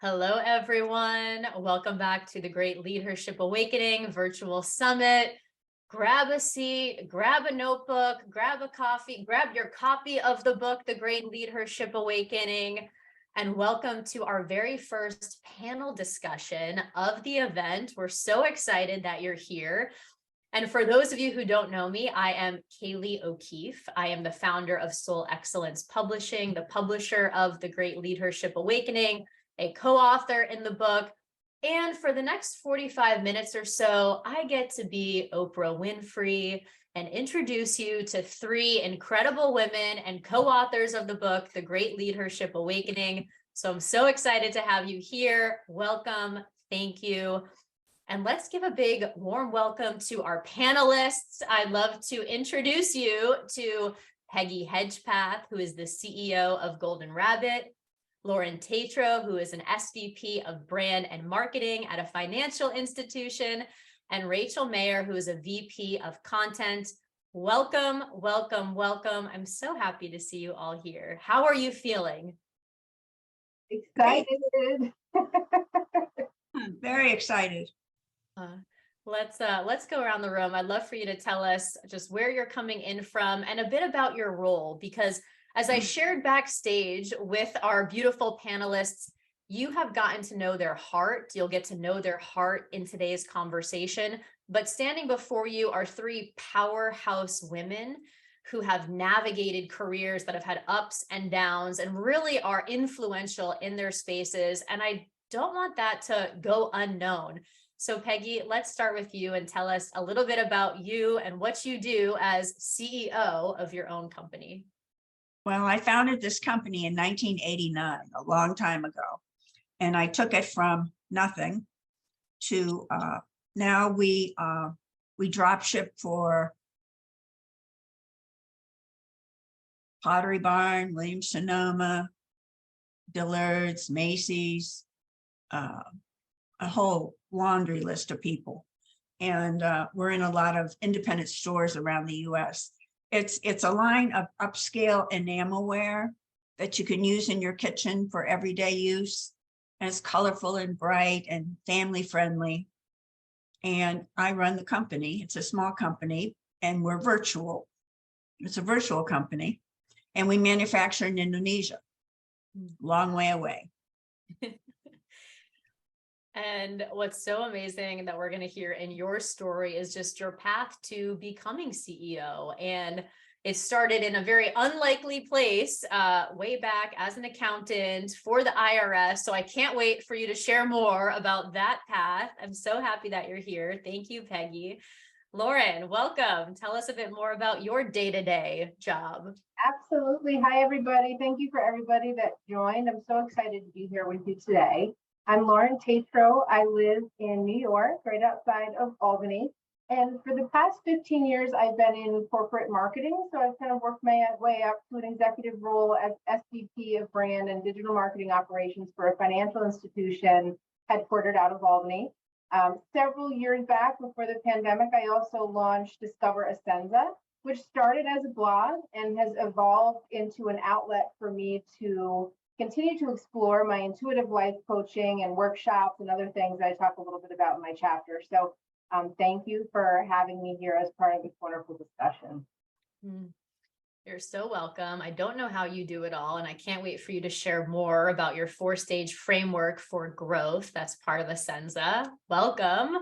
Hello, everyone. Welcome back to the Great Leadership Awakening Virtual Summit. Grab a seat, grab a notebook, grab a coffee, grab your copy of the book, The Great Leadership Awakening, and welcome to our very first panel discussion of the event. We're so excited that you're here. And for those of you who don't know me, I am Kayleigh O'Keefe. I am the founder of Soul Excellence Publishing, the publisher of The Great Leadership Awakening, a co-author in the book. And for the next 45 minutes or so, I get to be Oprah Winfrey and introduce you to three incredible women and co-authors of the book, The Great Leadership Awakening. So I'm so excited to have you here. Welcome. Thank you. And let's give a big warm welcome to our panelists. I'd love to introduce you to Peggy Hedgepeth, who is the CEO of Golden Rabbit, Lauren Tatro, who is an SVP of Brand and Marketing at a financial institution, and Rachael Maier, who is a VP of Content. Welcome, welcome, welcome. I'm so happy to see you all here. How are you feeling? Excited. I'm very excited. Let's go around the room. I'd love for you to tell us just where you're coming in from and a bit about your role, because as I shared backstage with our beautiful panelists, you have gotten to know their heart. You'll get to know their heart in today's conversation. But standing before you are three powerhouse women who have navigated careers that have had ups and downs and really are influential in their spaces. And I don't want that to go unknown. So Peggy, let's start with you and tell us a little bit about you and what you do as CEO of your own company. Well, I founded this company in 1989, a long time ago, and I took it from nothing to now we drop ship for Pottery Barn, Williams-Sonoma, Dillard's, Macy's, a whole laundry list of people. And we're in a lot of independent stores around the US. It's a line of upscale enamelware that you can use in your kitchen for everyday use. And it's colorful and bright and family friendly. And I run the company. It's a small company and we're virtual. It's a virtual company and we manufacture in Indonesia, long way away. And what's so amazing that we're going to hear in your story is just your path to becoming CEO. And it started in a very unlikely place way back as an accountant for the IRS. So I can't wait for you to share more about that path. I'm so happy that you're here. Thank you, Peggy. Lauren, welcome. Tell us a bit more about your day-to-day job. Absolutely. Hi, everybody. Thank you for everybody that joined. I'm so excited to be here with you today. I'm Lauren Tatro. I live in New York, right outside of Albany. And for the past 15 years, I've been in corporate marketing. So I've kind of worked my way up to an executive role as SVP of Brand and Digital Marketing Operations for a financial institution headquartered out of Albany. Several years back before the pandemic, I also launched Discover Ascenza, which started as a blog and has evolved into an outlet for me to continue to explore my intuitive life coaching and workshops and other things that I talk a little bit about in my chapter. So thank you for having me here as part of this wonderful discussion. You're so welcome. I don't know how you do it all, and I can't wait for you to share more about your 4-stage framework for growth. That's part of Ascenza. Welcome.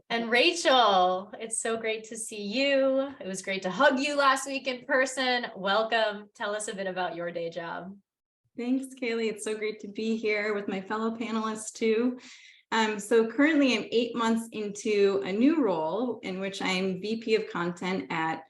And Rachael, it's so great to see you. It was great to hug you last week in person. Welcome. Tell us a bit about your day job. Thanks, Kayleigh. It's so great to be here with my fellow panelists too. So currently I'm 8 months into a new role in which I'm VP of Content at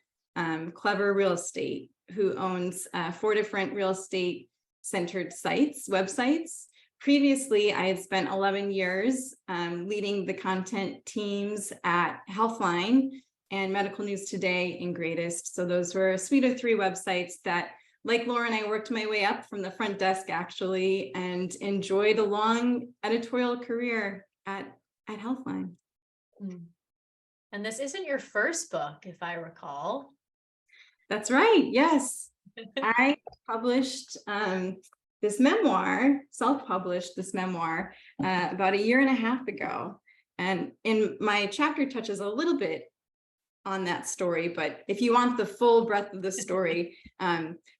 Clever Real Estate, who owns 4 different real estate centered websites. Previously, I had spent 11 years leading the content teams at Healthline and Medical News Today and Greatest. So those were a suite of 3 websites that, like Lauren, I worked my way up from the front desk actually and enjoyed a long editorial career at Healthline. And this isn't your first book, if I recall. That's right. Yes. I published this memoir, self-published this memoir, about 1.5 years ago. And in my chapter touches a little bit on that story, but if you want the full breadth of the story,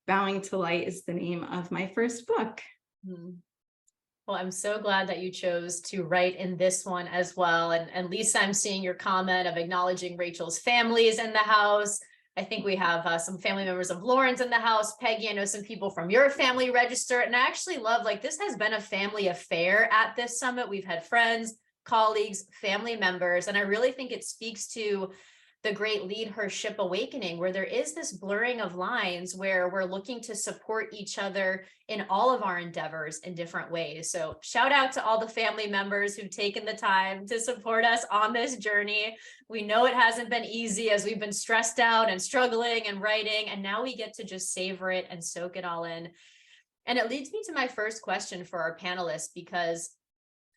Bowing to Light is the name of my first book. Well, I'm so glad that you chose to write in this one as well. And Lisa, I'm seeing your comment of acknowledging Rachael's family is in the house. I think we have some family members of Lauren's in the house. Peggy, I know some people from your family register. And I actually love, like, this has been a family affair at this summit. We've had friends, colleagues, family members, and I really think it speaks to the great leadership awakening, where there is this blurring of lines where we're looking to support each other in all of our endeavors in different ways. So shout out to all the family members who've taken the time to support us on this journey. We know it hasn't been easy as we've been stressed out and struggling and writing, and now we get to just savor it and soak it all in. And it leads me to my first question for our panelists, because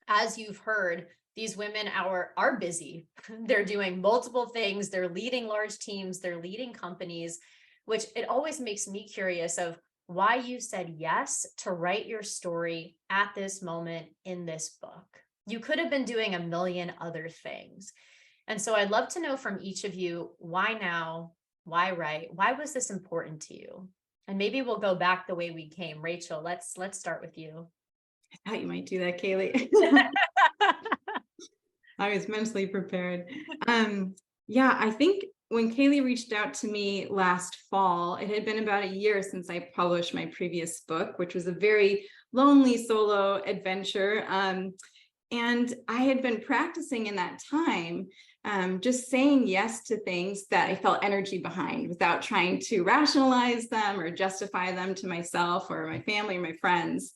as you've heard, these women are busy. They're doing multiple things. They're leading large teams. They're leading companies, which it always makes me curious of why you said yes to write your story at this moment in this book. You could have been doing a million other things. And so I'd love to know from each of you, why now? Why write? Why was this important to you? And maybe we'll go back the way we came. Rachael, let's start with you. I thought you might do that, Kayleigh. I was mentally prepared. Yeah, I think when Kayleigh reached out to me last fall, it had been about 1 year since I published my previous book, which was a very lonely solo adventure. And I had been practicing in that time, just saying yes to things that I felt energy behind without trying to rationalize them or justify them to myself or my family or my friends,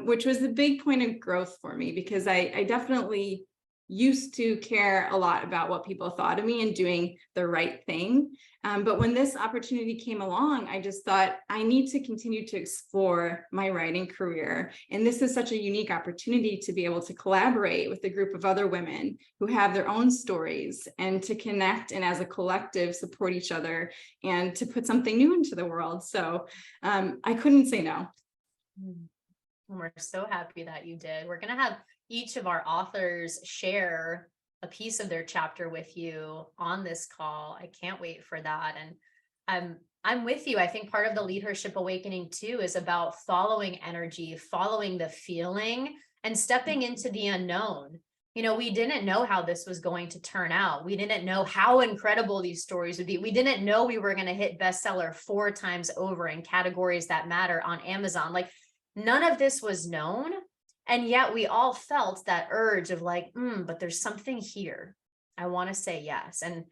which was a big point of growth for me, because I definitely used to care a lot about what people thought of me and doing the right thing. But when this opportunity came along, I just thought I need to continue to explore my writing career. And this is such a unique opportunity to be able to collaborate with a group of other women who have their own stories, and to connect and as a collective support each other and to put something new into the world. So I couldn't say no. We're so happy that you did. We're going to have each of our authors share a piece of their chapter with you on this call. I can't wait for that. And I'm with you. I think part of the leadership awakening too is about following energy, following the feeling, and stepping into the unknown. You know, we didn't know how this was going to turn out. We didn't know how incredible these stories would be. We didn't know we were going to hit bestseller 4 times over in categories that matter on Amazon. Like, none of this was known. And yet we all felt that urge of like, but there's something here. I want to say yes. And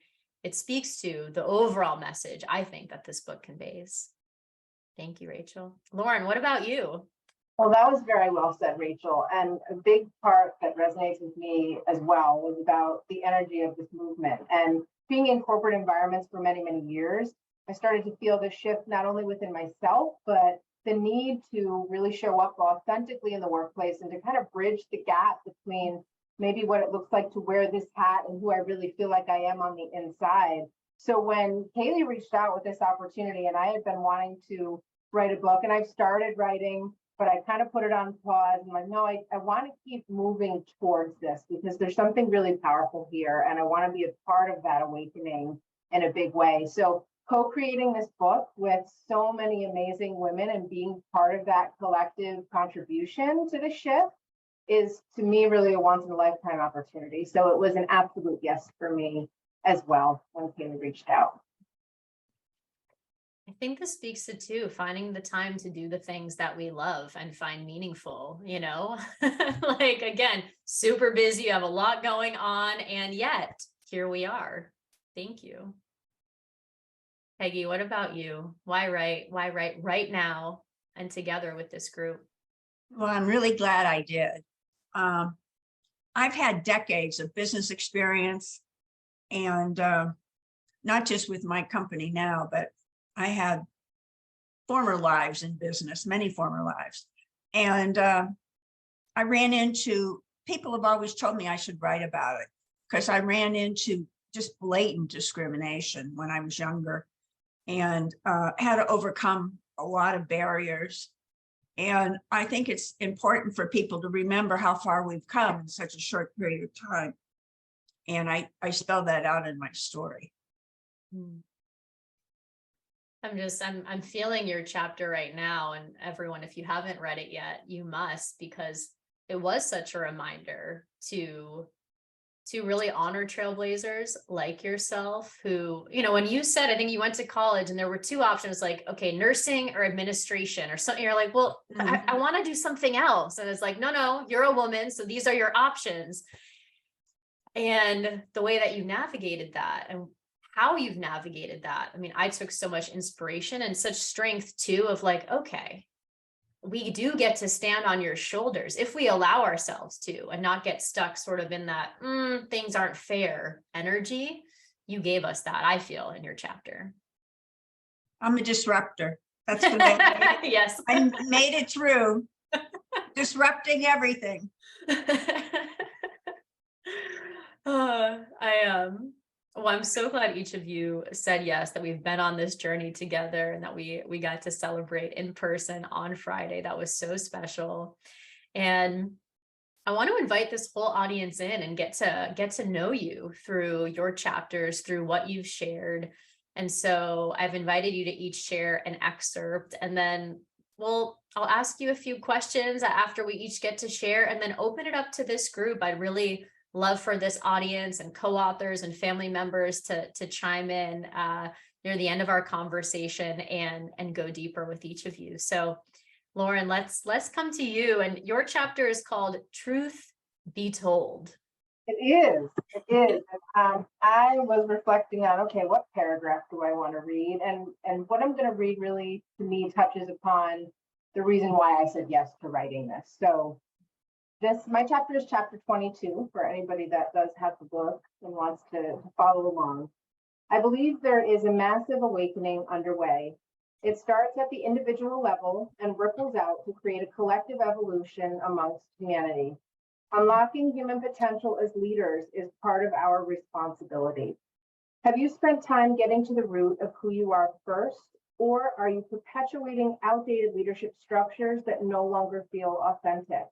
it speaks to the overall message, I think, that this book conveys. Thank you, Rachael. Lauren, what about you? Well, that was very well said, Rachael. And a big part that resonates with me as well was about the energy of this movement. And being in corporate environments for many, many years, I started to feel this shift not only within myself, but the need to really show up authentically in the workplace and to kind of bridge the gap between maybe what it looks like to wear this hat and who I really feel like I am on the inside. So when Kayleigh reached out with this opportunity, and I had been wanting to write a book, and I've started writing, but I kind of put it on pause. I'm like, no, I want to keep moving towards this because there's something really powerful here, and I want to be a part of that awakening in a big way. So co-creating this book with so many amazing women and being part of that collective contribution to the shift is, to me, really a once-in-a-lifetime opportunity. So it was an absolute yes for me as well when Kayleigh reached out. I think this speaks to too, finding the time to do the things that we love and find meaningful, you know, like, again, super busy, you have a lot going on, and yet here we are. Thank you. Peggy, what about you? Why write right now and together with this group? Well, I'm really glad I did. I've had decades of business experience, and not just with my company now, but I had former lives in business, many former lives. And I ran into, people have always told me I should write about it because I ran into just blatant discrimination when I was younger, and had to overcome a lot of barriers. And I think it's important for people to remember how far we've come in such a short period of time. And I spell that out in my story. I'm feeling your chapter right now, and everyone, if you haven't read it yet, you must, because it was such a reminder to really honor trailblazers like yourself who, when you said, I think you went to college and there were two options, like, okay, nursing or administration or something. You're like, well, I want to do something else. And it's like, no, you're a woman. So these are your options. And the way that you navigated that and how you've navigated that. I mean, I took so much inspiration and such strength too, of like, okay, we do get to stand on your shoulders if we allow ourselves to, and not get stuck sort of in that things aren't fair energy. You gave us that, I feel, in your chapter. I'm a disruptor. That's what I made. Yes. I made it through. Disrupting everything. Well, I'm so glad each of you said yes, that we've been on this journey together and that we got to celebrate in person on Friday. That was so special. And I want to invite this whole audience in and get to know you through your chapters, through what you've shared. And so I've invited you to each share an excerpt, and then I'll ask you a few questions after we each get to share, and then open it up to this group. I'd really love for this audience and co-authors and family members to chime in near the end of our conversation and go deeper with each of you. So Lauren, let's come to you, and your chapter is called Truth Be Told. It is. I was reflecting on, okay, what paragraph do I want to read? And what I'm going to read really, to me, touches upon the reason why I said yes to writing this. So my chapter is chapter 22 for anybody that does have the book and wants to follow along. I believe there is a massive awakening underway. It starts at the individual level and ripples out to create a collective evolution amongst humanity. Unlocking human potential as leaders is part of our responsibility. Have you spent time getting to the root of who you are first, or are you perpetuating outdated leadership structures that no longer feel authentic?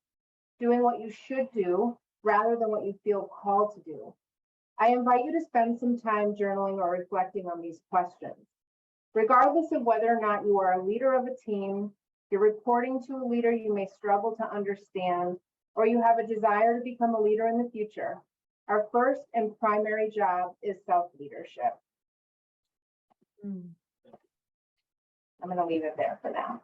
Doing what you should do rather than what you feel called to do. I invite you to spend some time journaling or reflecting on these questions. Regardless of whether or not you are a leader of a team, you're reporting to a leader you may struggle to understand, or you have a desire to become a leader in the future, our first and primary job is self-leadership. I'm going to leave it there for now.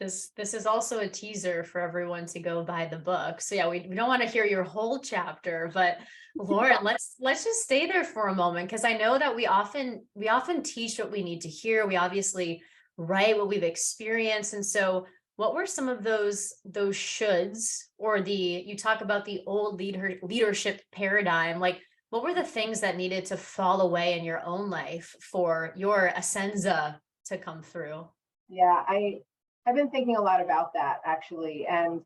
This is also a teaser for everyone to go buy the book. So yeah, we don't want to hear your whole chapter, but Lauren, let's just stay there for a moment, because I know that we often teach what we need to hear. We obviously write what we've experienced. And so what were some of those shoulds, or you talk about the old leadership paradigm, like what were the things that needed to fall away in your own life for your ascenza to come through? Yeah, I've been thinking a lot about that, actually. And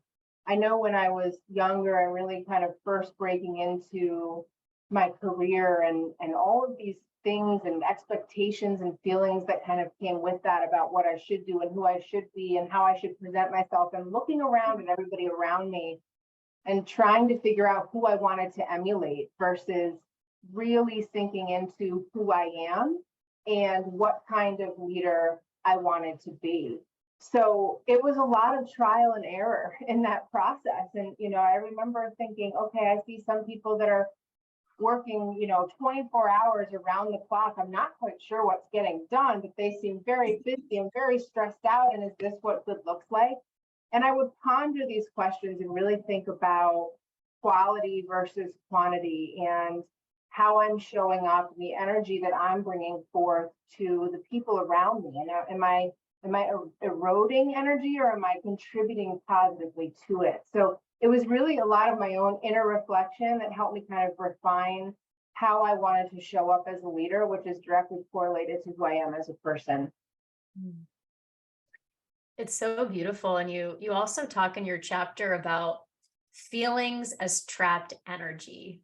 I know when I was younger and really kind of first breaking into my career and all of these things and expectations and feelings that kind of came with that about what I should do and who I should be and how I should present myself, and looking around at everybody around me and trying to figure out who I wanted to emulate versus really sinking into who I am and what kind of leader I wanted to be. So it was a lot of trial and error in that process. And, I remember thinking, okay, I see some people that are working, 24 hours around the clock. I'm not quite sure what's getting done, but they seem very busy and very stressed out. And is this what good looks like? And I would ponder these questions and really think about quality versus quantity, and how I'm showing up, and the energy that I'm bringing forth to the people around me. And am I eroding energy, or am I contributing positively to it? So it was really a lot of my own inner reflection that helped me kind of refine how I wanted to show up as a leader, which is directly correlated to who I am as a person. It's so beautiful. And you also talk in your chapter about feelings as trapped energy.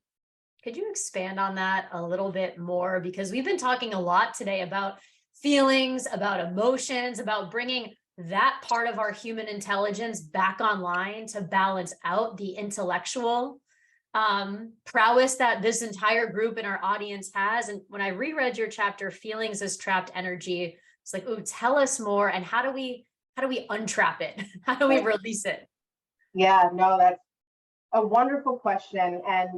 Could you expand on that a little bit more? Because we've been talking a lot today about feelings, about emotions, about bringing that part of our human intelligence back online to balance out the intellectual prowess that this entire group in our audience has. And when I reread your chapter, Feelings as Trapped Energy, it's like, ooh, tell us more. And how do we untrap it? How do we release it? Yeah, no, that's a wonderful question. And,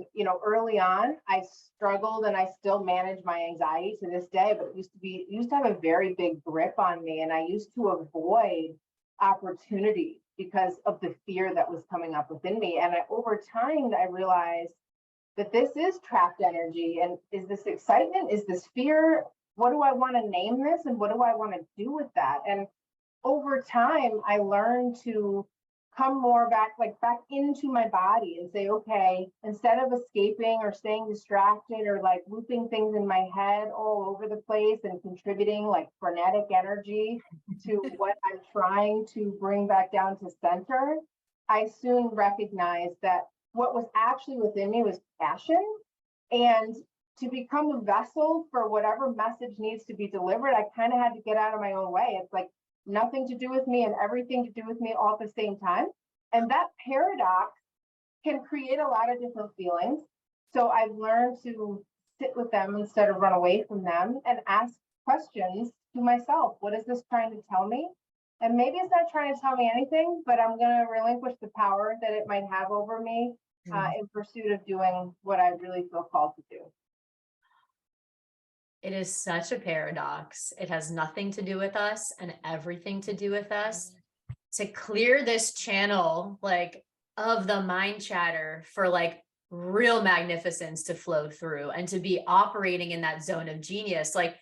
early on, I struggled and I still manage my anxiety to this day, but it used to have a very big grip on me. And I used to avoid opportunities because of the fear that was coming up within me. And over time, I realized that this is trapped energy. And is this excitement? Is this fear? What do I want to name this? And what do I want to do with that? And over time, I learned to come more back into my body and say, okay, instead of escaping or staying distracted or like looping things in my head all over the place and contributing like frenetic energy to what I'm trying to bring back down to center, I soon recognized that what was actually within me was passion. And to become a vessel for whatever message needs to be delivered, I kind of had to get out of my own way. It's like nothing to do with me and everything to do with me all at the same time. And that paradox can create a lot of different feelings. So I've learned to sit with them instead of run away from them and ask questions to myself. What is this trying to tell me? And maybe it's not trying to tell me anything, but I'm going to relinquish the power that it might have over me in pursuit of doing what I really feel called to do. It is such a paradox. It has nothing to do with us and everything to do with us. To clear this channel like of the mind chatter for like real magnificence to flow through and to be operating in that zone of genius. Like,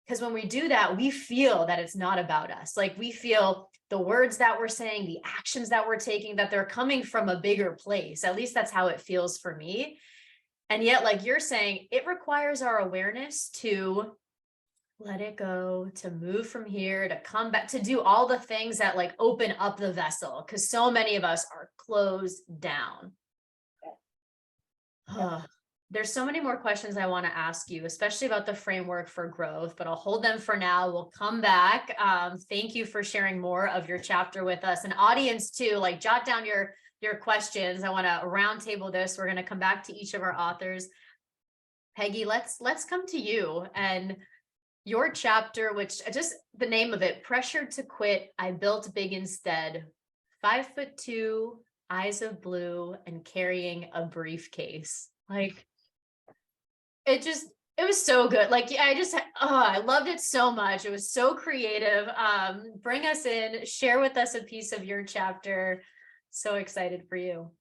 because when we do that, we feel that it's not about us. Like we feel the words that we're saying, the actions that we're taking, that they're coming from a bigger place. At least that's how it feels for me. And yet, like you're saying, it requires our awareness to let it go, to move from here, to come back, to do all the things that like open up the vessel, because so many of us are closed down. There's so many more questions I want to ask you, especially about the framework for growth, but I'll hold them for now. We'll come back. Thank you for sharing more of your chapter with us. And audience too, like jot down your questions. I want to roundtable this. We're going to come back to each of our authors. Peggy, let's come to you and your chapter, which just the name of it, Pressured to Quit, I Built Big Instead, 5'2", eyes of blue, and carrying a briefcase. Like it was so good. Like I loved it so much. It was so creative. Bring us in, share with us a piece of your chapter. So excited for you.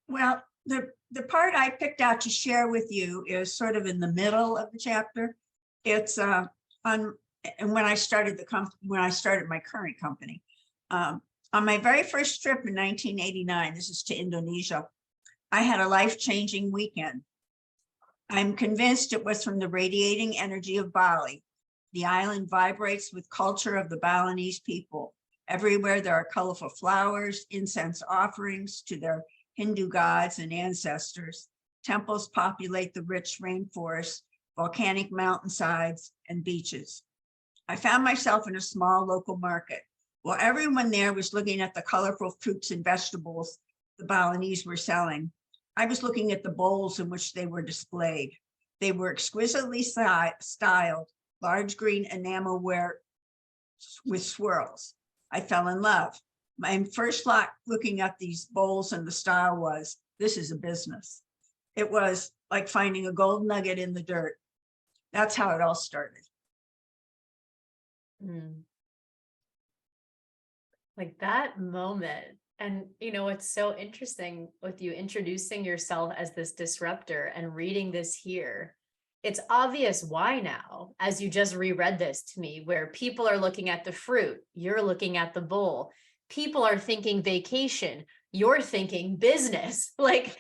Well, the part I picked out to share with you is sort of in the middle of the chapter. It's and when I started my current company, on my very first trip in 1989, this is to Indonesia, I had a life-changing weekend. I'm convinced it was from the radiating energy of Bali. The island vibrates with culture of the Balinese people. Everywhere there are colorful flowers, incense offerings to their Hindu gods and ancestors. Temples populate the rich rainforest, volcanic mountainsides, and beaches. I found myself in a small local market. While everyone there was looking at the colorful fruits and vegetables the Balinese were selling, I was looking at the bowls in which they were displayed. They were exquisitely styled, large green enamelware with swirls. I fell in love. My first thought looking at these bowls and the style was, this is a business. It was like finding a gold nugget in the dirt. That's how it all started. Like that moment. And, it's so interesting with you introducing yourself as this disruptor and reading this here. It's obvious why now, as you just reread this to me, where people are looking at the fruit, you're looking at the bowl. People are thinking vacation, you're thinking business. Like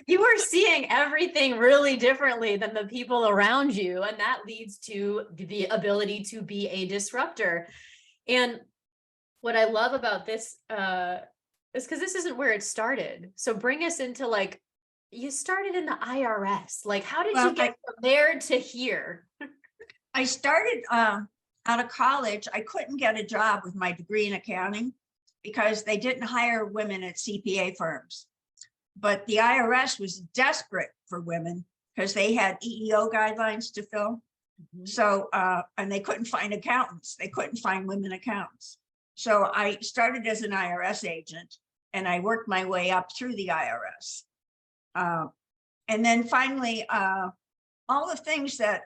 you are seeing everything really differently than the people around you. And that leads to the ability to be a disruptor. And what I love about this is because this isn't where it started. So bring us into like, you started in the IRS. Like, how did you get from there to here? I started out of college, I couldn't get a job with my degree in accounting because they didn't hire women at CPA firms. But the IRS was desperate for women because they had EEO guidelines to fill. So, and they couldn't find accountants. They couldn't find women accountants. So I started as an IRS agent and I worked my way up through the IRS. And then finally, all the things that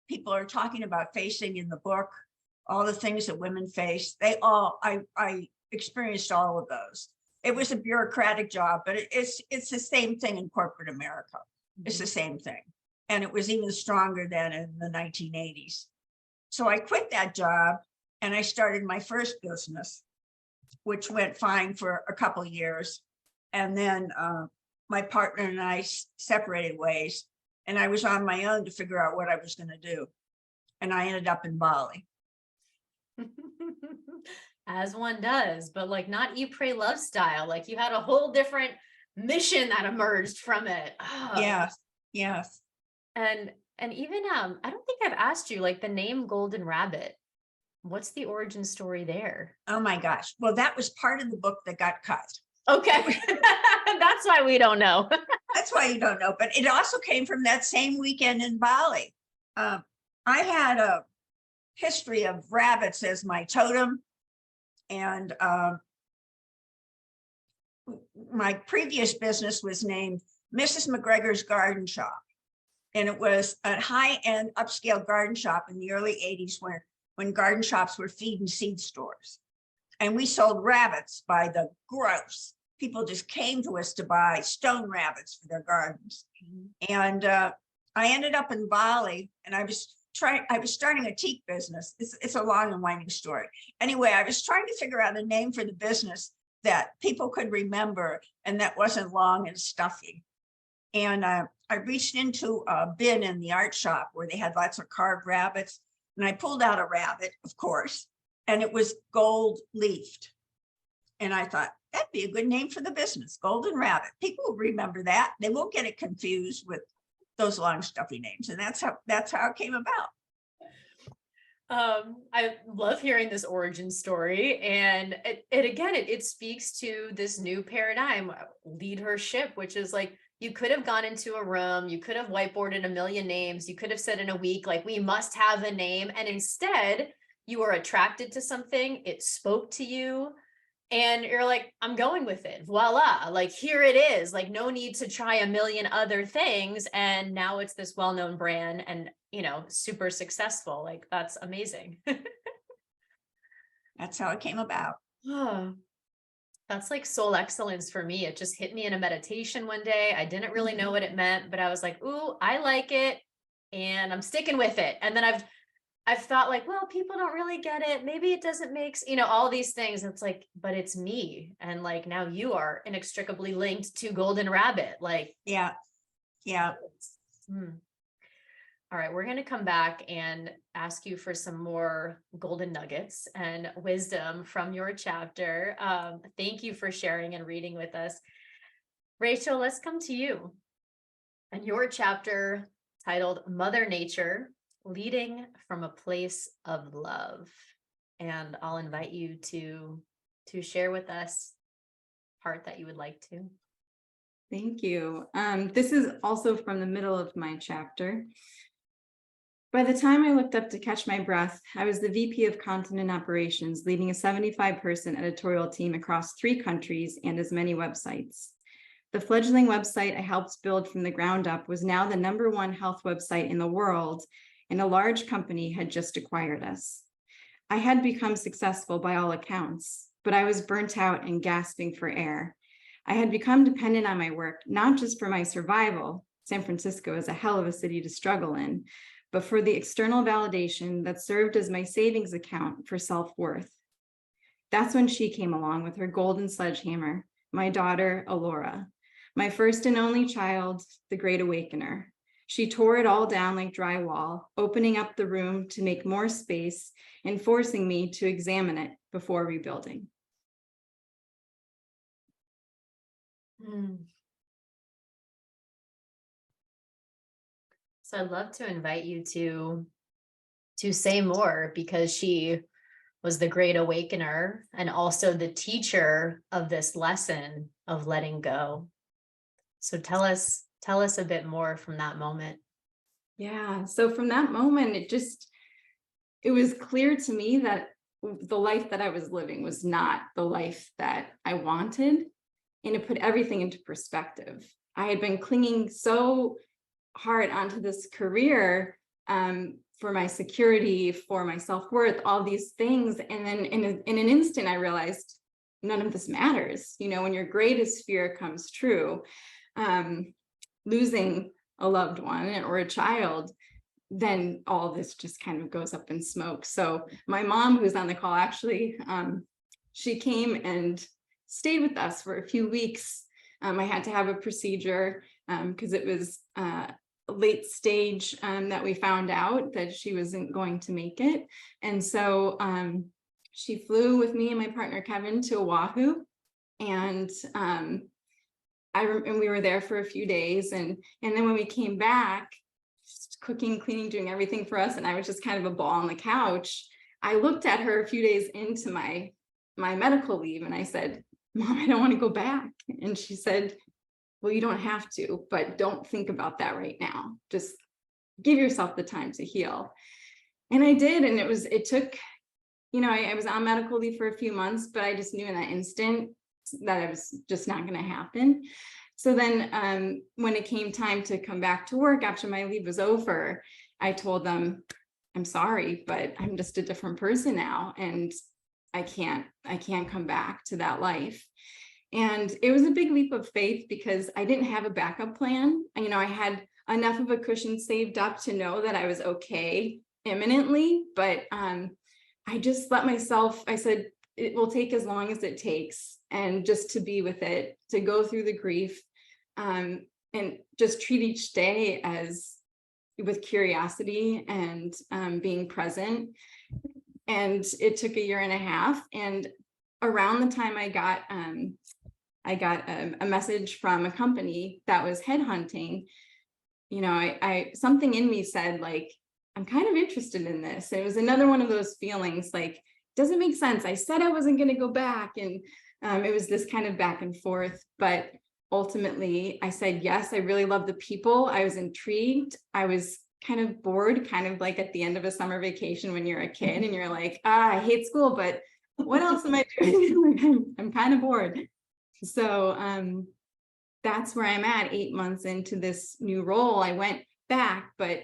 people are talking about facing in the book, all the things that women face, I experienced all of those. It was a bureaucratic job, but it's the same thing in corporate America. It's the same thing. And it was even stronger than in the 1980s. So I quit that job and I started my first business, which went fine for a couple of years. And then my partner and I separated ways and I was on my own to figure out what I was going to do. And I ended up in Bali. As one does, but like not eat, pray, love style. Like you had a whole different mission that emerged from it. Oh. Yes, yes. And even I don't think I've asked you like the name Golden Rabbit. What's the origin story there? Oh my gosh. Well, that was part of the book that got cut. Okay. That's why we don't know. That's why you don't know. But it also came from that same weekend in Bali. I had a history of rabbits as my totem. And my previous business was named Mrs. McGregor's Garden Shop. And it was a high-end upscale garden shop in the early 80s when garden shops were feed and seed stores. And we sold rabbits by the gross. People just came to us to buy stone rabbits for their gardens. And I ended up in Bali and I was starting a teak business. It's a long and winding story. Anyway, I was trying to figure out a name for the business that people could remember and that wasn't long and stuffy. And I reached into a bin in the art shop where they had lots of carved rabbits. And I pulled out a rabbit, of course, and it was gold leafed. And I thought, that'd be a good name for the business, Golden Rabbit. People will remember that. They won't get it confused with those long stuffy names. And that's how it came about. I love hearing this origin story. And it speaks to this new paradigm, lead her ship, which is like, you could have gone into a room, you could have whiteboarded a million names, you could have said in a week, like, we must have a name. And instead, you were attracted to something, it spoke to you, and you're like, I'm going with it. Voila, like, here it is. Like, no need to try a million other things. And now it's this well-known brand and, super successful. Like, that's amazing. That's how it came about. Oh. That's like soul excellence for me. It just hit me in a meditation one day. I didn't really know what it meant, but I was like, ooh, I like it. And I'm sticking with it. And then I've thought like, well, people don't really get it. Maybe it doesn't make, all these things. It's like, but it's me. And like, now you are inextricably linked to Golden Rabbit. Like, yeah. All right, we're going to come back and ask you for some more golden nuggets and wisdom from your chapter. Thank you for sharing and reading with us. Rachael, let's come to you and your chapter titled Mother Nature, Leading from a Place of Love. And I'll invite you to share with us part that you would like to. Thank you. This is also from the middle of my chapter. By the time I looked up to catch my breath, I was the VP of Content and Operations, leading a 75-person editorial team across 3 countries and as many websites. The fledgling website I helped build from the ground up was now the #1 health website in the world, and a large company had just acquired us. I had become successful by all accounts, but I was burnt out and gasping for air. I had become dependent on my work, not just for my survival — San Francisco is a hell of a city to struggle in — but for the external validation that served as my savings account for self-worth. That's when she came along with her golden sledgehammer, my daughter, Alora, my first and only child, the Great Awakener. She tore it all down like drywall, opening up the room to make more space and forcing me to examine it before rebuilding. So I'd love to invite you to to say more, because she was the great awakener and also the teacher of this lesson of letting go. So tell us a bit more from that moment. Yeah. So from that moment, it was clear to me that the life that I was living was not the life that I wanted. And it put everything into perspective. I had been clinging so hard onto this career for my security, for my self-worth, all these things. And then in an instant, I realized none of this matters. You know, when your greatest fear comes true, losing a loved one or a child, then all this just kind of goes up in smoke. So my mom, who's on the call, actually, she came and stayed with us for a few weeks. I had to have a procedure because it was late stage that we found out that she wasn't going to make it. And so she flew with me and my partner, Kevin, to Oahu. And and we were there for a few days. And then when we came back, just cooking, cleaning, doing everything for us, and I was just kind of a ball on the couch, I looked at her a few days into my medical leave and I said, Mom, I don't want to go back. And she said, well, you don't have to, but don't think about that right now. Just give yourself the time to heal. And I did. And it took, you know, I was on medical leave for a few months, but I just knew in that instant that it was just not going to happen. So then when it came time to come back to work after my leave was over, I told them, I'm sorry, but I'm just a different person now. And I can't come back to that life. And it was a big leap of faith because I didn't have a backup plan. You know, I had enough of a cushion saved up to know that I was okay imminently, but I just let myself, I said, it will take as long as it takes, and just to be with it, to go through the grief, and just treat each day as with curiosity and being present. And it took 1.5 years. And around the time I got a message from a company that was headhunting, you know, I something in me said, like, I'm kind of interested in this. It was another one of those feelings like, doesn't make sense. I said I wasn't going to go back. And it was this kind of back and forth. But ultimately, I said, yes, I really love the people. I was intrigued. I was kind of bored, kind of like at the end of a summer vacation when you're a kid and you're like, I hate school, but what else am I doing? I'm kind of bored. So that's where I'm at 8 months into this new role. I went back, but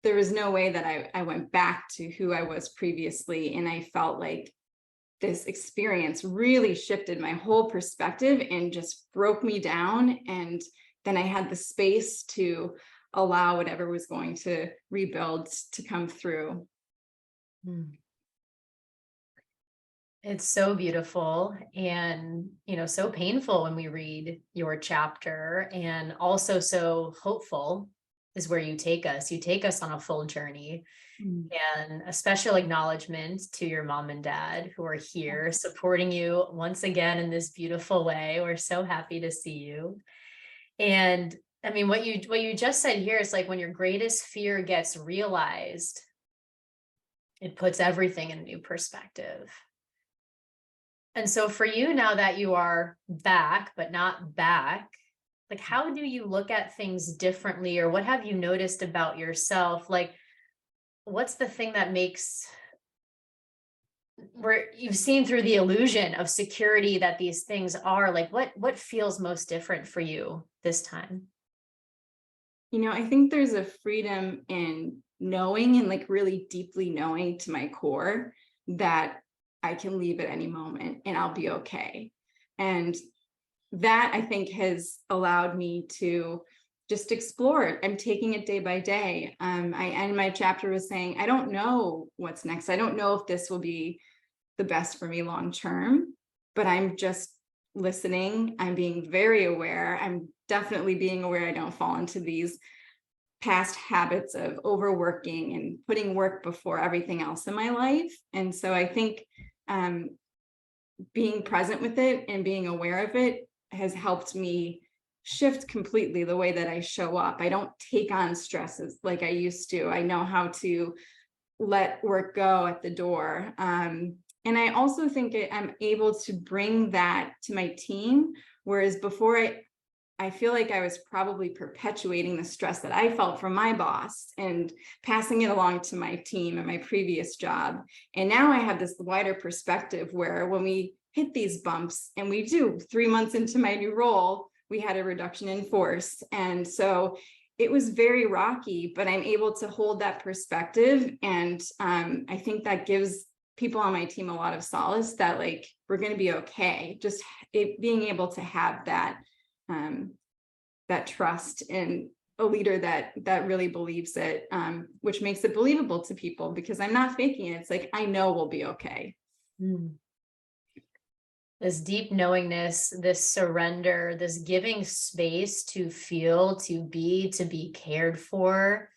there was no way that I went back to who I was previously. And I felt like this experience really shifted my whole perspective and just broke me down. And then I had the space to allow whatever was going to rebuild to come through. It's so beautiful and, you know, so painful when we read your chapter, and also so hopeful is where you take us. You take us on a full journey. And a special acknowledgement to your mom and dad who are here supporting you once again in this beautiful way. We're so happy to see you. And I mean, what you just said here is like, when your greatest fear gets realized, it puts everything in a new perspective. And so for you, now that you are back, but not back, like, how do you look at things differently, or what have you noticed about yourself? Like, what's the thing that makes, where you've seen through the illusion of security that these things are, like, what feels most different for you this time? You know, I think there's a freedom in knowing, and like really deeply knowing to my core, that I can leave at any moment and I'll be okay. And that, I think, has allowed me to just explore it. I'm taking it day by day. I end my chapter with saying, I don't know what's next. I don't know if this will be the best for me long term, but I'm just listening. I'm being very aware. I'm definitely being aware I don't fall into these past habits of overworking and putting work before everything else in my life. And so I think being present with it and being aware of it has helped me shift completely the way that I show up. I don't take on stresses like I used to. I know how to let work go at the door. And I also think I'm able to bring that to my team, whereas before I feel like I was probably perpetuating the stress that I felt from my boss and passing it along to my team at my previous job. And now I have this wider perspective where when we hit these bumps, and we do 3 months into my new role, we had a reduction in force. And so it was very rocky, but I'm able to hold that perspective. And I think that gives people on my team a lot of solace that like, we're going to be okay. Just being able to have that, that trust in a leader that really believes it, which makes it believable to people because I'm not faking it. It's like, I know we'll be okay. This deep knowingness, this surrender, this giving space to feel, to be cared for.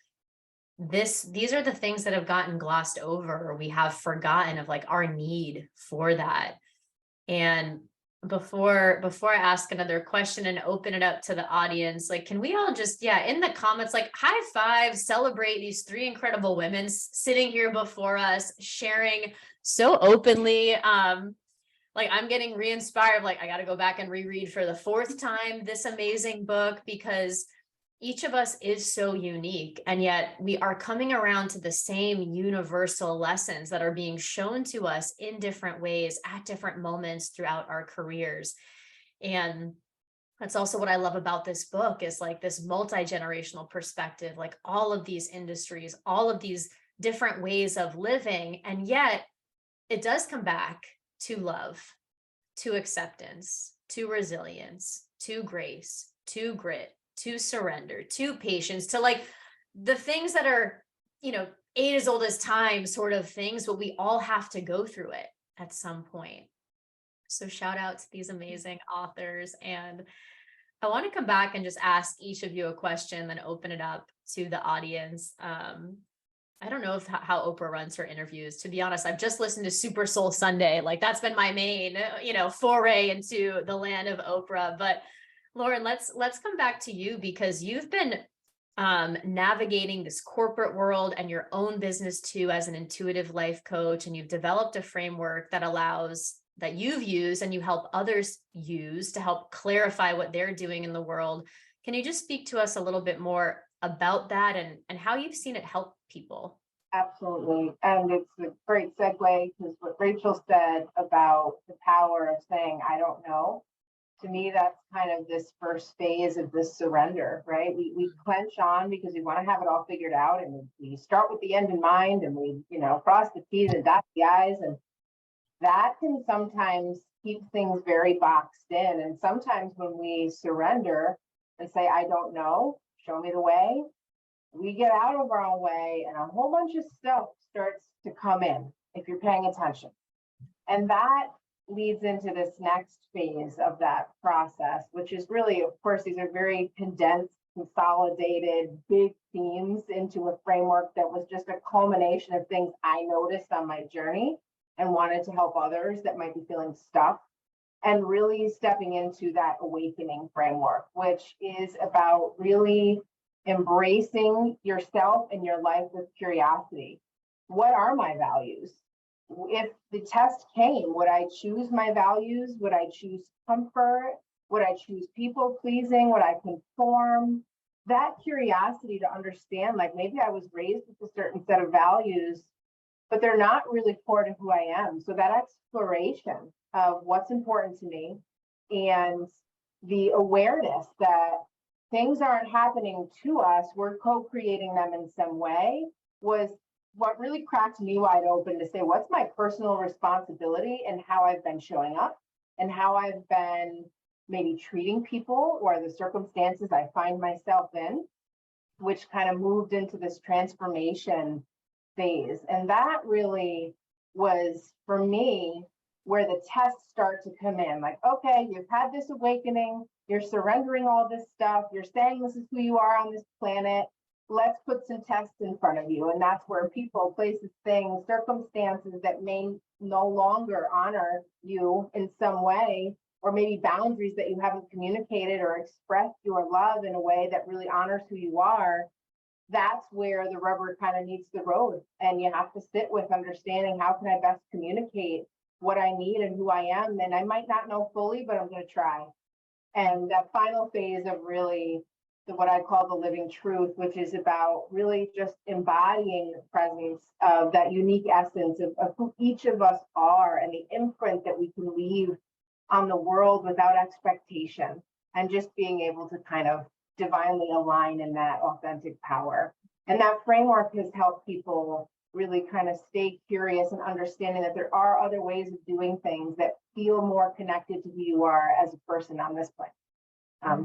These are the things that have gotten glossed over, or we have forgotten of like our need for that. And before I ask another question and open it up to the audience, like, can we all just, in the comments, like high five, celebrate these 3 incredible women sitting here before us, sharing so openly. Like I'm getting re-inspired, like I got to go back and reread for the 4th time this amazing book, because each of us is so unique, and yet we are coming around to the same universal lessons that are being shown to us in different ways at different moments throughout our careers. And that's also what I love about this book, is like this multi-generational perspective, like all of these industries, all of these different ways of living. And yet it does come back to love, to acceptance, to resilience, to grace, to grit, to surrender, to patience, to like the things that are, age as old as time sort of things, but we all have to go through it at some point. So shout out to these amazing authors. And I want to come back and just ask each of you a question, then open it up to the audience. I don't know how Oprah runs her interviews. To be honest, I've just listened to Super Soul Sunday. Like that's been my main, foray into the land of Oprah. But Lauren, let's come back to you, because you've been navigating this corporate world and your own business too as an intuitive life coach, and you've developed a framework that you've used and you help others use to help clarify what they're doing in the world. Can you just speak to us a little bit more about that and how you've seen it help people? Absolutely. And it's a great segue, because what Rachael said about the power of saying, I don't know, to me, that's kind of this first phase of this surrender, right? We clench on because we want to have it all figured out, and we start with the end in mind, and we, cross the T's and dot the I's, and that can sometimes keep things very boxed in. And sometimes when we surrender and say, I don't know, show me the way, we get out of our own way, and a whole bunch of stuff starts to come in if you're paying attention. And that leads into this next phase of that process, which is really, of course, these are very condensed, consolidated, big themes into a framework that was just a culmination of things I noticed on my journey and wanted to help others that might be feeling stuck, and really stepping into that awakening framework, which is about really embracing yourself and your life with curiosity. What are my values? If the test came, would I choose my values? Would I choose comfort? Would I choose people pleasing? Would I conform? That curiosity to understand, like maybe I was raised with a certain set of values, but they're not really core to who I am. So that exploration of what's important to me, and the awareness that things aren't happening to us, we're co-creating them in some way, was what really cracked me wide open to say, what's my personal responsibility and how I've been showing up and how I've been maybe treating people or the circumstances I find myself in, which kind of moved into this transformation phase. And that really was, for me, where the tests start to come in. Like, okay, you've had this awakening, you're surrendering all this stuff, you're saying this is who you are on this planet. Let's put some tests in front of you. And that's where people, places, things, circumstances that may no longer honor you in some way, or maybe boundaries that you haven't communicated or expressed your love in a way that really honors who you are, that's where the rubber kind of meets the road. And you have to sit with understanding, how can I best communicate what I need and who I am? And I might not know fully, but I'm going to try. And that final phase of really what I call the living truth, which is about really just embodying the presence of that unique essence of who each of us are, and the imprint that we can leave on the world without expectation, and just being able to kind of divinely align in that authentic power. And that framework has helped people really kind of stay curious and understanding that there are other ways of doing things that feel more connected to who you are as a person on this planet.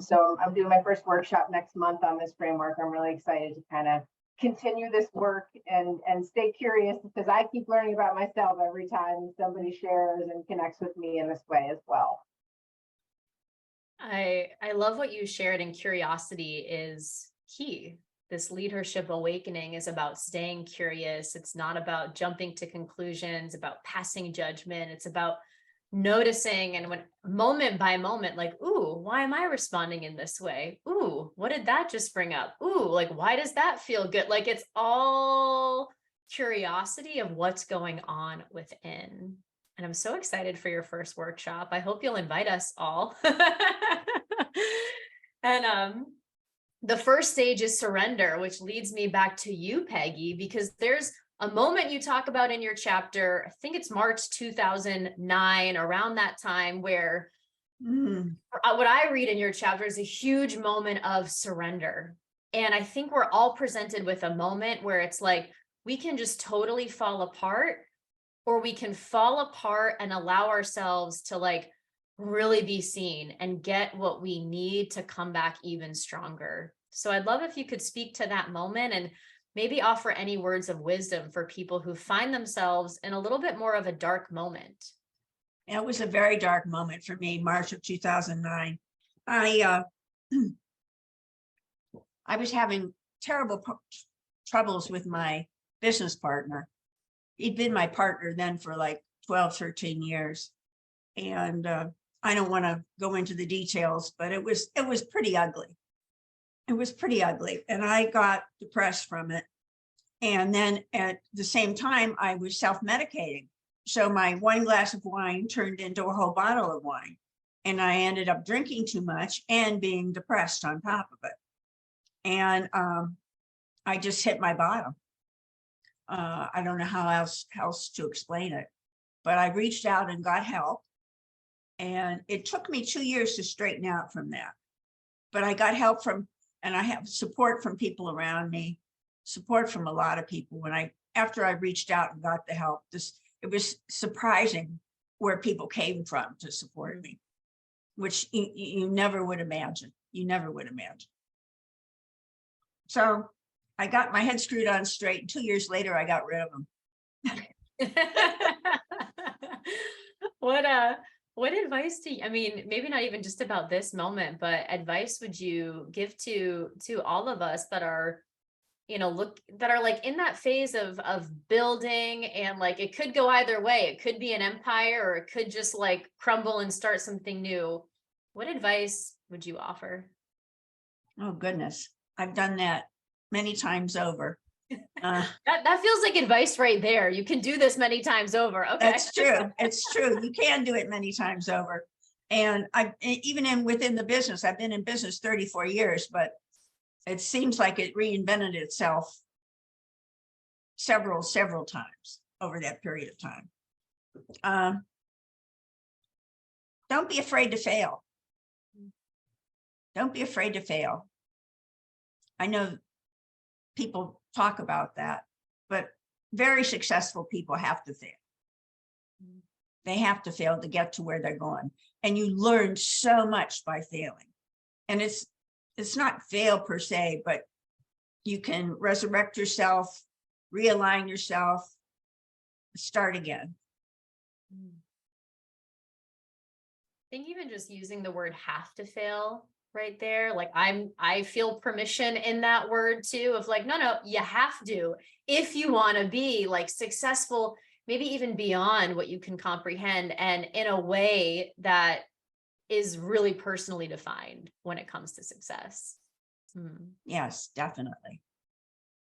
So I'm doing my first workshop next month on this framework. I'm really excited to kind of continue this work and stay curious, because I keep learning about myself every time somebody shares and connects with me in this way as well. I love what you shared, and curiosity is key. This leadership awakening is about staying curious. It's not about jumping to conclusions, about passing judgment. It's about noticing, and when moment by moment, like, ooh, why am I responding in this way? Ooh, what did that just bring up? Ooh, like, why does that feel good? Like, it's all curiosity of what's going on within. And I'm so excited for your first workshop. I hope you'll invite us all. And the first stage is surrender, which leads me back to you, Peggy, because there's a moment you talk about in your chapter, I think it's March 2009, around that time, where what I read in your chapter is a huge moment of surrender. And I think we're all presented with a moment where it's like, we can just totally fall apart, or we can fall apart and allow ourselves to like really be seen and get what we need to come back even stronger. So I'd love if you could speak to that moment and maybe offer any words of wisdom for people who find themselves in a little bit more of a dark moment. It was a very dark moment for me, March of 2009. I was having terrible troubles with my business partner. He'd been my partner then for like 12, 13 years. And I don't want to go into the details, but it was pretty ugly. It was pretty ugly. And I got depressed from it. And then at the same time, I was self-medicating. So my one glass of wine turned into a whole bottle of wine. And I ended up drinking too much and being depressed on top of it. And I just hit my bottom. I don't know how else to explain it, but I reached out and got help. And it took me 2 years to straighten out from that. But I got help and I have support from people around me, support from a lot of people. After I reached out and got the help, it was surprising where people came from to support me, which you never would imagine. You never would imagine. So I got my head screwed on straight. And 2 years later, I got rid of them. What advice I mean, maybe not even just about this moment, but advice would you give to all of us that are, that are like in that phase of building, and like, it could go either way. It could be an empire, or it could just like crumble and start something new. What advice would you offer? Oh, goodness. I've done that many times over. That feels like advice right there. You can do this many times over. Okay. That's true. It's true. You can do it many times over. And within the business, I've been in business 34 years, but it seems like it reinvented itself several times over that period of time. Don't be afraid to fail. Don't be afraid to fail. I know people talk about that, but very successful people have to fail. They have to fail to get to where they're going. And you learn so much by failing. And it's not fail per se, but you can resurrect yourself, realign yourself, start again. I think even just using the word have to fail right there, like I feel permission in that word too, of like, no, you have to, if you want to be like successful, maybe even beyond what you can comprehend, and in a way that is really personally defined when it comes to success. Yes, definitely.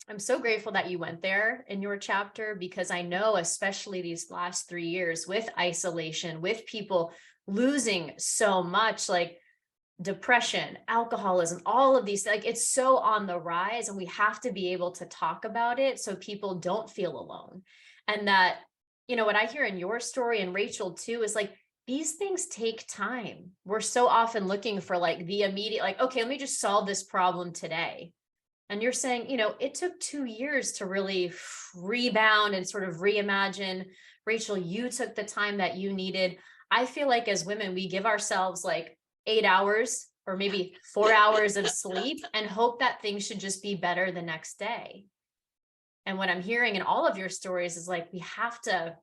I'm so grateful that you went there in your chapter, because I know, especially these last 3 years with isolation, with people losing so much, like depression, alcoholism, all of these, like it's so on the rise, and we have to be able to talk about it so people don't feel alone. And that, what I hear in your story, and Rachael too, is like, these things take time. We're so often looking for like the immediate, like, okay, let me just solve this problem today. And you're saying, it took 2 years to really rebound and sort of reimagine. Rachael, you took the time that you needed. I feel like as women, we give ourselves like 8 hours or maybe 4 hours of sleep and hope that things should just be better the next day. And what I'm hearing in all of your stories is like, we have to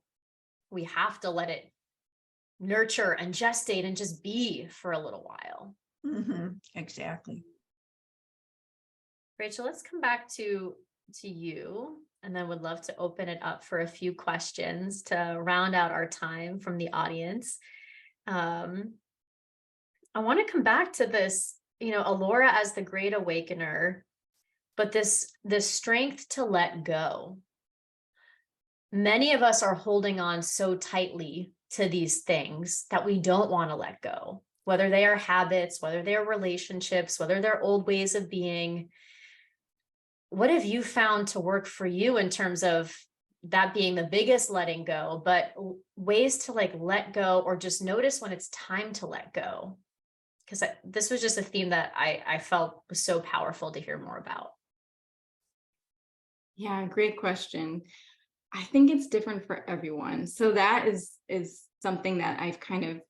let it nurture and gestate and just be for a little while. Exactly. Rachael, let's come back to you, and then would love to open it up for a few questions to round out our time from the audience. I want to come back to this, Alora as the great awakener, but this strength to let go. Many of us are holding on so tightly to these things that we don't want to let go, whether they are habits, whether they're relationships, whether they're old ways of being. What have you found to work for you in terms of that being the biggest letting go, but ways to like let go, or just notice when it's time to let go? Because this was just a theme that I felt was so powerful to hear more about. Yeah, great question. I think it's different for everyone. So that is something that I've kind of,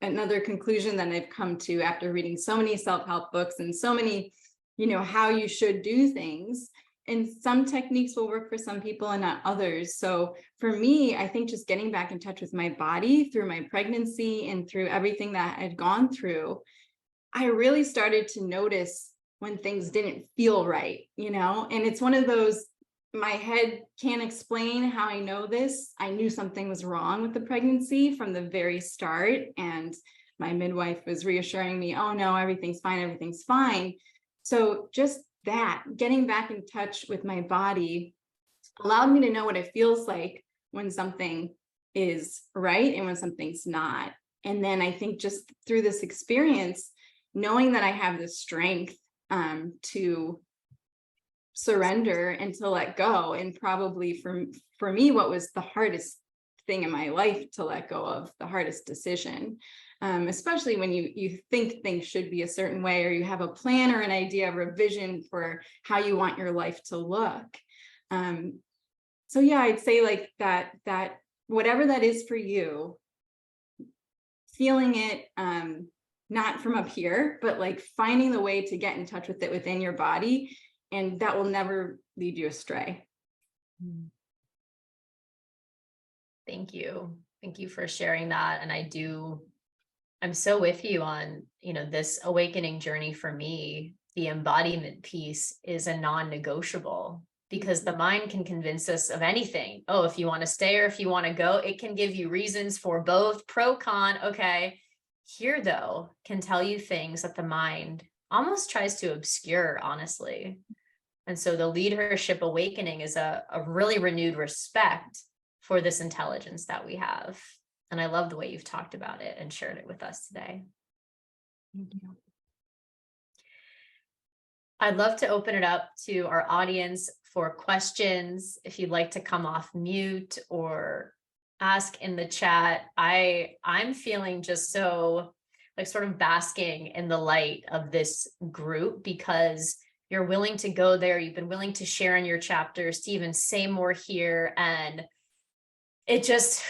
another conclusion that I've come to after reading so many self-help books and so many, how you should do things. And some techniques will work for some people and not others. So for me, I think just getting back in touch with my body through my pregnancy and through everything that I'd gone through, I really started to notice when things didn't feel right, and it's one of those, my head can't explain how I know this. I knew something was wrong with the pregnancy from the very start. And my midwife was reassuring me, oh no, everything's fine, everything's fine. So just that, getting back in touch with my body allowed me to know what it feels like when something is right and when something's not. And then I think just through this experience, knowing that I have the strength to surrender and to let go, and probably for me, what was the hardest thing in my life to let go of, the hardest decision, especially when you think things should be a certain way, or you have a plan or an idea or a vision for how you want your life to look. So yeah, I'd say like that whatever that is for you, feeling it, not from up here, but like finding the way to get in touch with it within your body, and that will never lead you astray. Thank you. Thank you for sharing that. And I'm so with you on, this awakening journey. For me, the embodiment piece is a non-negotiable, because the mind can convince us of anything. Oh, if you want to stay or if you want to go, it can give you reasons for both, pro, con. Okay. Here, though, can tell you things that the mind almost tries to obscure, honestly. And so the leadership awakening is a really renewed respect for this intelligence that we have. And I love the way you've talked about it and shared it with us today. Thank you. I'd love to open it up to our audience for questions. If you'd like to come off mute or ask in the chat. I'm feeling just so like sort of basking in the light of this group, because you're willing to go there. You've been willing to share in your chapters, to even say more here. And it just,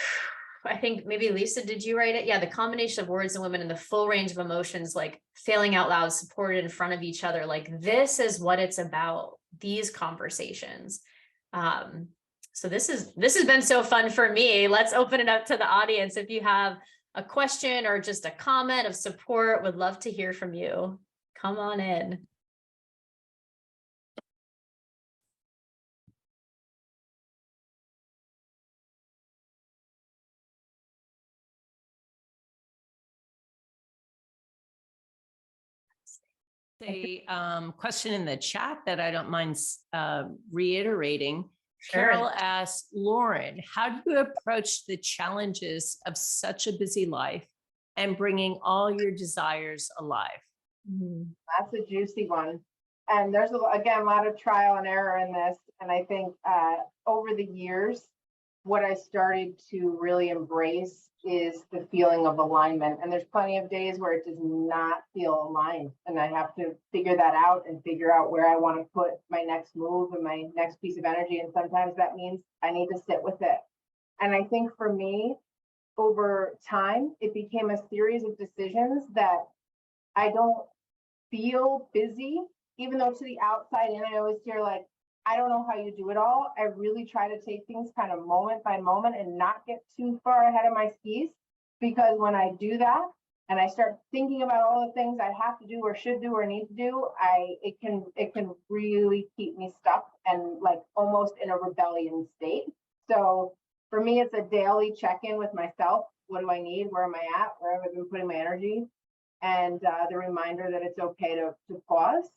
I think maybe Lisa, did you write it? Yeah, the combination of words and women and the full range of emotions, like failing out loud, supported in front of each other. Like this is what it's about, these conversations. So this has been so fun for me. Let's open it up to the audience. If you have a question or just a comment of support, would love to hear from you. Come on in. A question in the chat that I don't mind reiterating. Sure. Carol asked, Lauren, how do you approach the challenges of such a busy life and bringing all your desires alive? That's a juicy one. And there's, again, a lot of trial and error in this. And I think over the years, what I started to really embrace is the feeling of alignment. And there's plenty of days where it does not feel aligned. And I have to figure that out and figure out where I want to put my next move and my next piece of energy. And sometimes that means I need to sit with it. And I think for me, over time, it became a series of decisions that I don't feel busy, even though to the outside in, I always hear like, I don't know how you do it all. I really try to take things kind of moment by moment and not get too far ahead of my skis, because when I do that and I start thinking about all the things I have to do or should do or need to do, it can really keep me stuck and like almost in a rebellion state. So for me, it's a daily check-in with myself. What do I need? Where am I at? Where have I been putting my energy? And the reminder that it's okay to pause.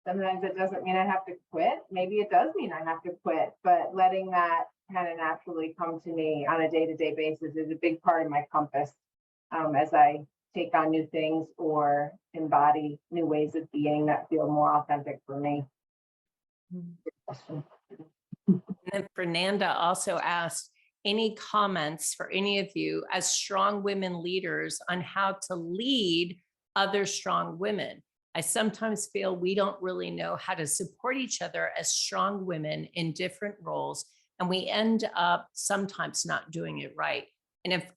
Sometimes it doesn't mean I have to quit. Maybe it does mean I have to quit, but letting that kind of naturally come to me on a day-to-day basis is a big part of my compass as I take on new things or embody new ways of being that feel more authentic for me. And then Fernanda also asked, any comments for any of you as strong women leaders on how to lead other strong women? I sometimes feel we don't really know how to support each other as strong women in different roles, and we end up sometimes not doing it right. And if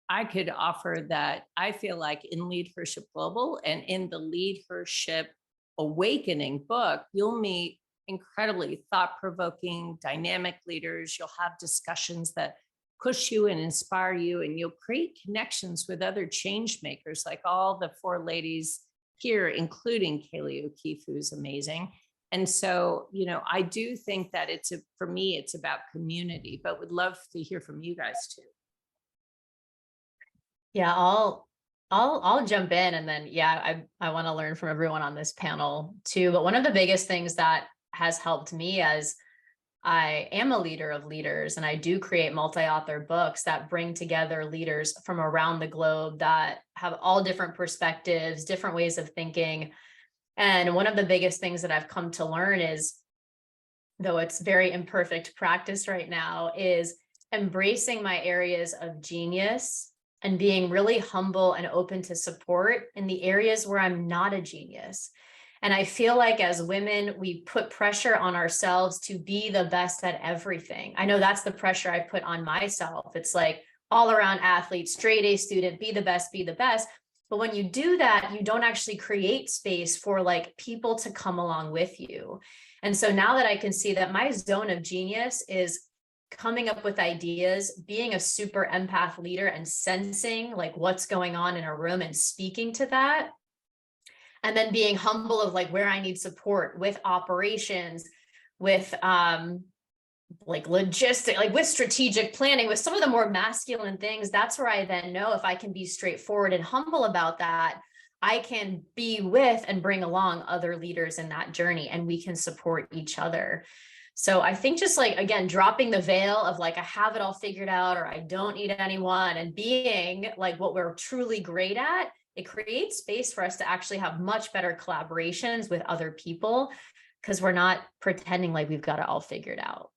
I could offer that, I feel like in Leadership Global and in the Leadership Awakening book, you'll meet incredibly thought-provoking, dynamic leaders. You'll have discussions that push you and inspire you, and you'll create connections with other change makers, like all the 4 ladies here, including Kayleigh O'Keefe, who's amazing. And so, you know, I do think that for me, it's about community, but would love to hear from you guys too. Yeah, I'll jump in, and then I want to learn from everyone on this panel too. But one of the biggest things that has helped me, as I am a leader of leaders, and I do create multi-author books that bring together leaders from around the globe that have all different perspectives, different ways of thinking. And one of the biggest things that I've come to learn is, though it's very imperfect practice right now, is embracing my areas of genius and being really humble and open to support in the areas where I'm not a genius. And I feel like as women, we put pressure on ourselves to be the best at everything. I know that's the pressure I put on myself. It's like all around athlete, straight A student, be the best, be the best. But when you do that, you don't actually create space for like people to come along with you. And so now that I can see that my zone of genius is coming up with ideas, being a super empath leader and sensing like what's going on in a room and speaking to that, and then being humble of like where I need support with operations, with like logistic, like with strategic planning, with some of the more masculine things. That's where I then know if I can be straightforward and humble about that, I can be with and bring along other leaders in that journey, and we can support each other. So I think just like, again, dropping the veil of like, I have it all figured out, or I don't need anyone, and being like what we're truly great at, it creates space for us to actually have much better collaborations with other people, because we're not pretending like we've got it all figured out.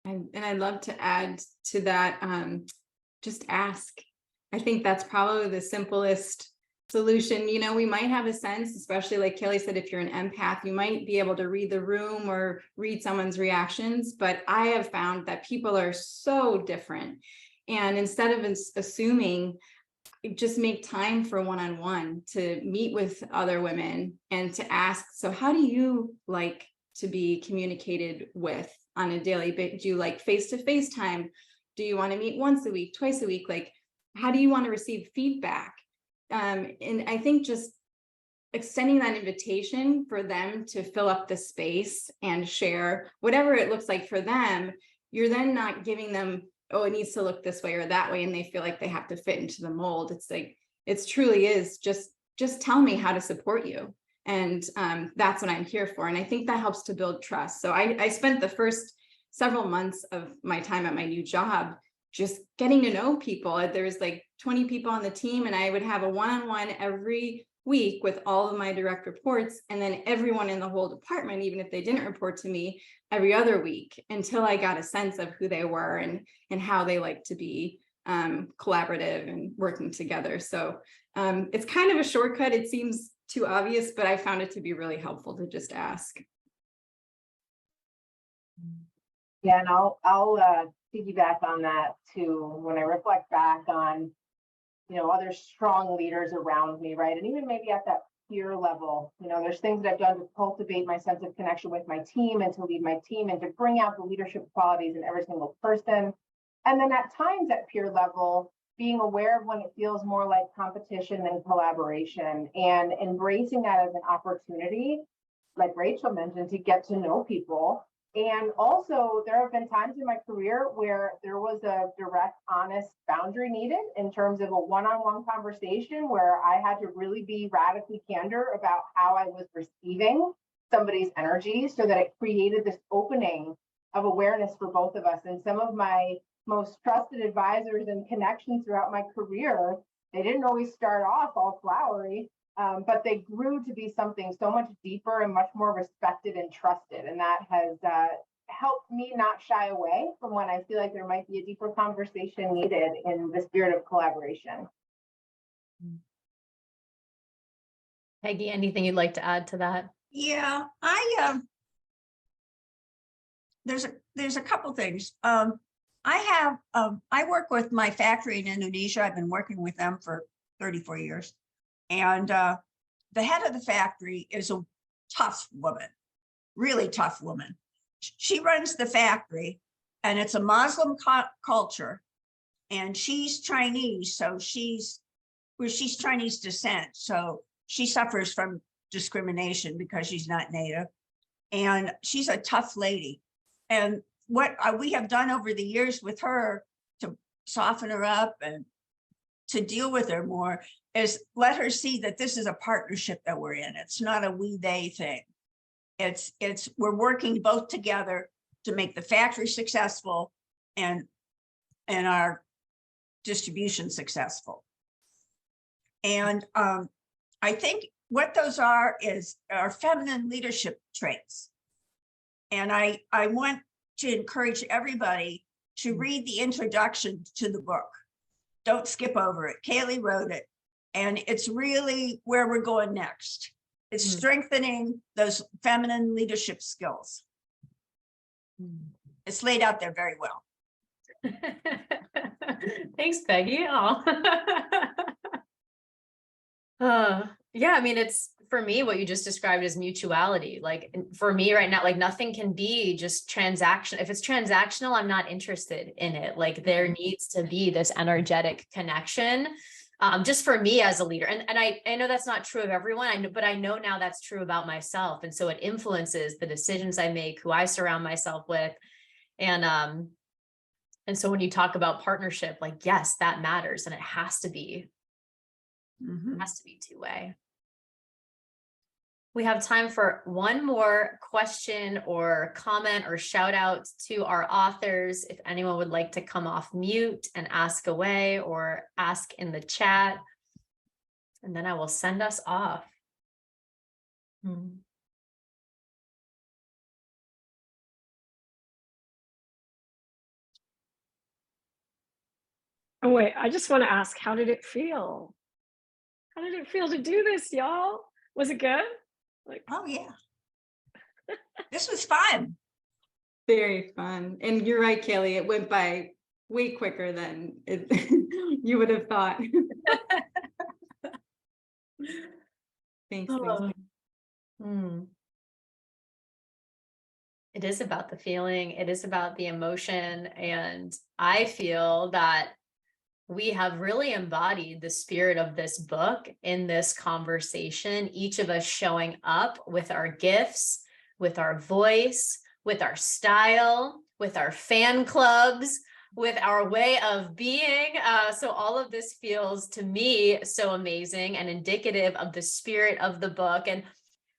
And I'd love to add to that, just ask. I think that's probably the simplest solution. You know, we might have a sense, especially like Kayleigh said, if you're an empath, you might be able to read the room or read someone's reactions, but I have found that people are so different. And instead of assuming, just make time for one-on-one to meet with other women and to ask, so how do you like to be communicated with on a daily basis? Do you like face-to-face time? Do you want to meet once a week, twice a week? Like, how do you want to receive feedback? And I think just extending that invitation for them to fill up the space and share whatever it looks like for them, you're then not giving them, oh, it needs to look this way or that way, and they feel like they have to fit into the mold. It's like, it truly is just just tell me how to support you. And that's what I'm here for. And I think that helps to build trust. So I spent the first several months of my time at my new job just getting to know people. There was like 20 people on the team, and I would have a one-on-one every week with all of my direct reports, and then everyone in the whole department, even if they didn't report to me, every other week, until I got a sense of who they were and how they like to be collaborative and working together. So it's kind of a shortcut. It seems too obvious, but I found it to be really helpful to just ask. Yeah, and I'll piggyback on that too. When I reflect back on, other strong leaders around me, right? And even maybe at that peer level, there's things that I've done to cultivate my sense of connection with my team and to lead my team and to bring out the leadership qualities in every single person. And then at times at peer level, being aware of when it feels more like competition than collaboration, and embracing that as an opportunity, like Rachael mentioned, to get to know people. And also, there have been times in my career where there was a direct, honest boundary needed in terms of a one-on-one conversation where I had to really be radically candid about how I was receiving somebody's energy, so that it created this opening of awareness for both of us. And some of my most trusted advisors and connections throughout my career, they didn't always start off all flowery, but they grew to be something so much deeper and much more respected and trusted. And that has helped me not shy away from when I feel like there might be a deeper conversation needed in the spirit of collaboration. Peggy, anything you'd like to add to that? Yeah, there's a couple things. I work with my factory in Indonesia. I've been working with them for 34 years. And the head of the factory is a tough woman, really tough woman. She runs the factory, and it's a Muslim culture, and she's Chinese. So she's Chinese descent. So she suffers from discrimination because she's not native. And she's a tough lady. And what we have done over the years with her to soften her up and to deal with her more is let her see that this is a partnership that we're in. It's not a we-they thing. We're working both together to make the factory successful and our distribution successful. And I think what those are feminine leadership traits. And I want to encourage everybody to read the introduction to the book. Don't skip over it. Kayleigh wrote it, and it's really where we're going next. It's strengthening those feminine leadership skills. It's laid out there very well. Thanks, Peggy. Yeah, I mean, it's, for me, what you just described as mutuality. Like for me right now, like nothing can be just transaction. If it's transactional, I'm not interested in it. Like there needs to be this energetic connection, just for me as a leader. And I know that's not true of everyone, but I know now that's true about myself. And so it influences the decisions I make, who I surround myself with. And so when you talk about partnership, like, yes, that matters. And it has to be, two-way. We have time for one more question or comment or shout out to our authors. If anyone would like to come off mute and ask away or ask in the chat, and then I will send us off. Oh, wait, I just want to ask, how did it feel? How did it feel to do this, y'all? Was it good? Like, oh yeah, this was fun. Very fun. And you're right, Kayleigh, it went by way quicker than you would have thought. Thanks. It is about the feeling. It is about the emotion. And I feel that we have really embodied the spirit of this book in this conversation, each of us showing up with our gifts, with our voice, with our style, with our fan clubs, with our way of being. So all of this feels to me so amazing and indicative of the spirit of the book. And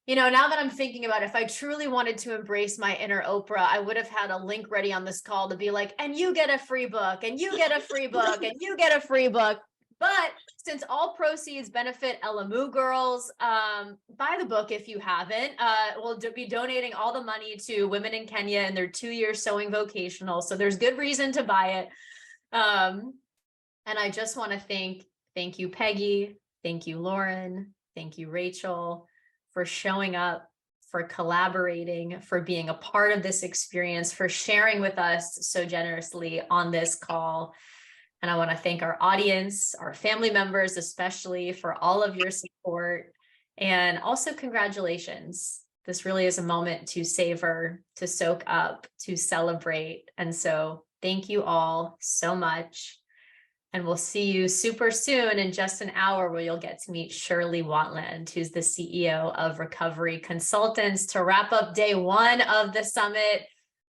now that I'm thinking about it, if I truly wanted to embrace my inner Oprah, I would have had a link ready on this call to be like, and you get a free book, and you get a free book, and you get a free book. But since all proceeds benefit LMU girls, buy the book if you haven't. We'll be donating all the money to women in Kenya and their 2-year sewing vocational. So there's good reason to buy it. And I just want to thank you, Peggy. Thank you, Lauren. Thank you, Rachael, for showing up, for collaborating, for being a part of this experience, for sharing with us so generously on this call. And I want to thank our audience, our family members, especially for all of your support. And also congratulations. This really is a moment to savor, to soak up, to celebrate. And so thank you all so much. And we'll see you super soon in just an hour, where you'll get to meet Shirley Watland, who's the CEO of Recovery Consultants, to wrap up day 1 of the summit.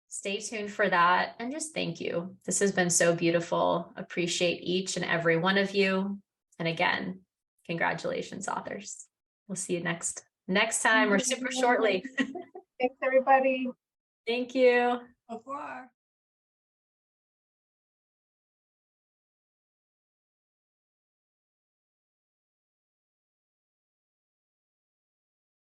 Stay tuned for that. And just thank you. This has been so beautiful. Appreciate each and every one of you. And again, congratulations, authors. We'll see you next time or super shortly. Thanks, everybody. Thank you. Au revoir.